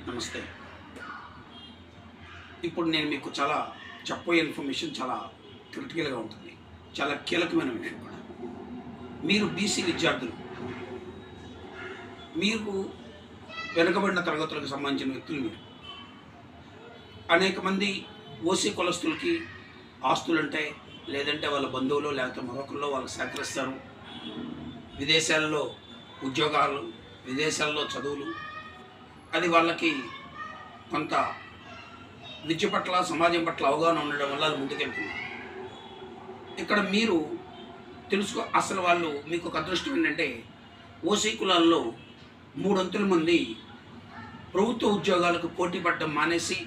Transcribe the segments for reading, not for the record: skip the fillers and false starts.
నమస్తే. ఇప్పుడు నేను మీకు చాలా చెప్పబోయే ఇన్ఫర్మేషన్ చాలా క్రిటికల్గా ఉంటుంది. చాలా కీలకమైన విషయం కూడా. మీరు బీసీ విద్యార్థులు, మీరు వెనుకబడిన తరగతులకు సంబంధించిన వ్యక్తులు. మీరు అనేక మంది ఓసీ కులస్తులకి ఆస్తులు ఉంటాయి, లేదంటే వాళ్ళ బంధువులు లేకపోతే మరొకరిలో వాళ్ళకి సహకరిస్తారు. విదేశాల్లో ఉద్యోగాలు, విదేశాల్లో చదువులు, అది వాళ్ళకి కొంత విద్య పట్ల సమాజం పట్ల అవగాహన ఉండడం వల్ల అది ముందుకెళ్తుంది. ఇక్కడ మీరు అసలు వాళ్ళు మీకు ఒక అదృష్టం ఏంటంటే ఓసీ కులాల్లో 3/4 మంది ప్రభుత్వ ఉద్యోగాలకు పోటీ పడడం మానేసి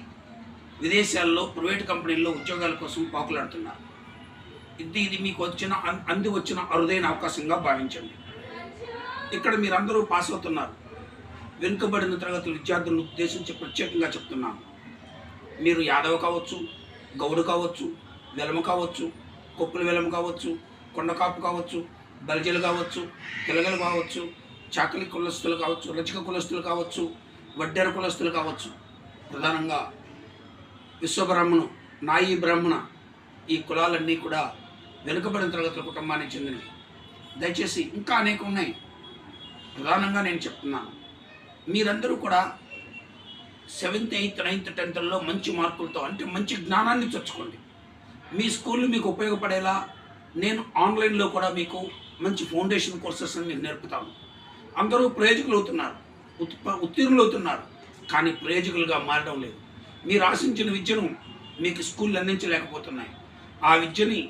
విదేశాల్లో ప్రైవేట్ కంపెనీల్లో ఉద్యోగాల కోసం పాకులాడుతున్నారు. ఇది మీకు వచ్చిన అరుదైన అవకాశంగా భావించండి. ఇక్కడ మీరందరూ పాస్ అవుతున్నారు. వెనుకబడిన తరగతుల విద్యార్థులను ఉద్దేశించి ప్రత్యేకంగా చెప్తున్నాను. మీరు యాదవ కావచ్చు, గౌడు కావచ్చు, వెలమ కావచ్చు, కొప్పుల వెలమ కావచ్చు, కొండకాపు కావచ్చు, బలిజలు కావచ్చు, తెలగలు కావచ్చు, చాకలి కులస్తులు కావచ్చు, రచక కులస్తులు కావచ్చు, వడ్డెర కులస్తులు కావచ్చు, ప్రధానంగా విశ్వబ్రాహ్మణు, నాయి బ్రాహ్మణ, ఈ కులాలన్నీ కూడా వెనుకబడిన తరగతుల కుటుంబానికి చెందినవి. దయచేసి ఇంకా అనేక ఉన్నాయి. ప్రధానంగా నేను చెప్తున్నాను, మీరందరూ కూడా 7th, 8th, 9th, 10thలో మంచి మార్కులతో, అంటే మంచి జ్ఞానాన్ని తెచ్చుకోండి. మీ స్కూల్ మీకు ఉపయోగపడేలా నేను ఆన్లైన్లో కూడా మీకు మంచి ఫౌండేషన్ కోర్సెస్ మీకు నేర్పుతాను. అందరూ ప్రయోజకులు అవుతున్నారు, ఉత్తీర్ణులు అవుతున్నారు, కానీ ప్రయోజకులుగా మారడం లేదు. మీరు ఆశించిన విద్యను మీకు స్కూళ్ళు అందించలేకపోతున్నాయి. ఆ విద్యని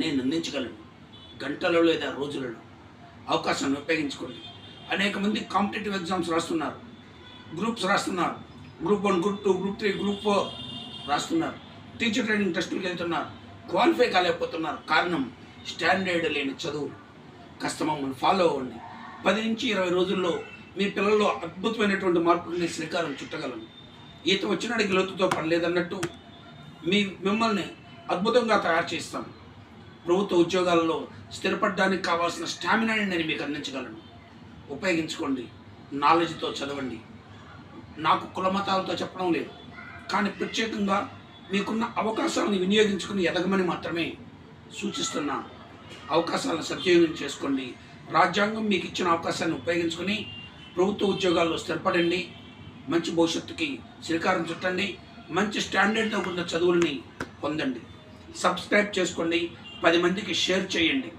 నేను అందించగలను. గంటలలో లేదా రోజులలో అవకాశాన్ని ఉపయోగించుకోండి. అనేక మంది కాంపిటేటివ్ ఎగ్జామ్స్ రాస్తున్నారు, గ్రూప్స్ రాస్తున్నారు, గ్రూప్ 1, గ్రూప్ 2, గ్రూప్ 3, గ్రూప్ 4 రాస్తున్నారు. టీచర్ ట్రైనింగ్ టెస్టులకు వెళ్తున్నారు, క్వాలిఫై కాలేకపోతున్నారు. కారణం స్టాండర్డ్ లేని చదువులు. కాస్త మమ్మల్ని ఫాలో అవ్వండి. 10 నుంచి 20 రోజుల్లో మీ పిల్లల్లో అద్భుతమైనటువంటి మార్పుల్ని శ్రీకారం చుట్టగలను. ఈత వచ్చినాడికి లోతుతో పడలేదన్నట్టు మిమ్మల్ని అద్భుతంగా తయారు చేస్తాను. ప్రభుత్వ ఉద్యోగాల్లో స్థిరపడడానికి కావాల్సిన స్టామినాని నేను మీకు అందించగలను. ఉపయోగించుకోండి. నాలెడ్జ్తో చదవండి. నాకు కులమతాలతో చెప్పడం లేదు, కానీ ప్రత్యేకంగా మీకున్న అవకాశాలను వినియోగించుకుని ఎదగమని మాత్రమే సూచిస్తున్నాను. అవకాశాలను సద్వినియోగం చేసుకోండి. రాజ్యాంగం మీకు ఇచ్చిన అవకాశాన్ని ఉపయోగించుకొని ప్రభుత్వ ఉద్యోగాల్లో స్థిరపడండి. మంచి భవిష్యత్తుకి శ్రీకారం చుట్టండి. మంచి స్టాండర్డ్తో ఉన్న చదువుల్ని పొందండి. సబ్స్క్రైబ్ చేసుకోండి. 10 మందికి షేర్ చేయండి.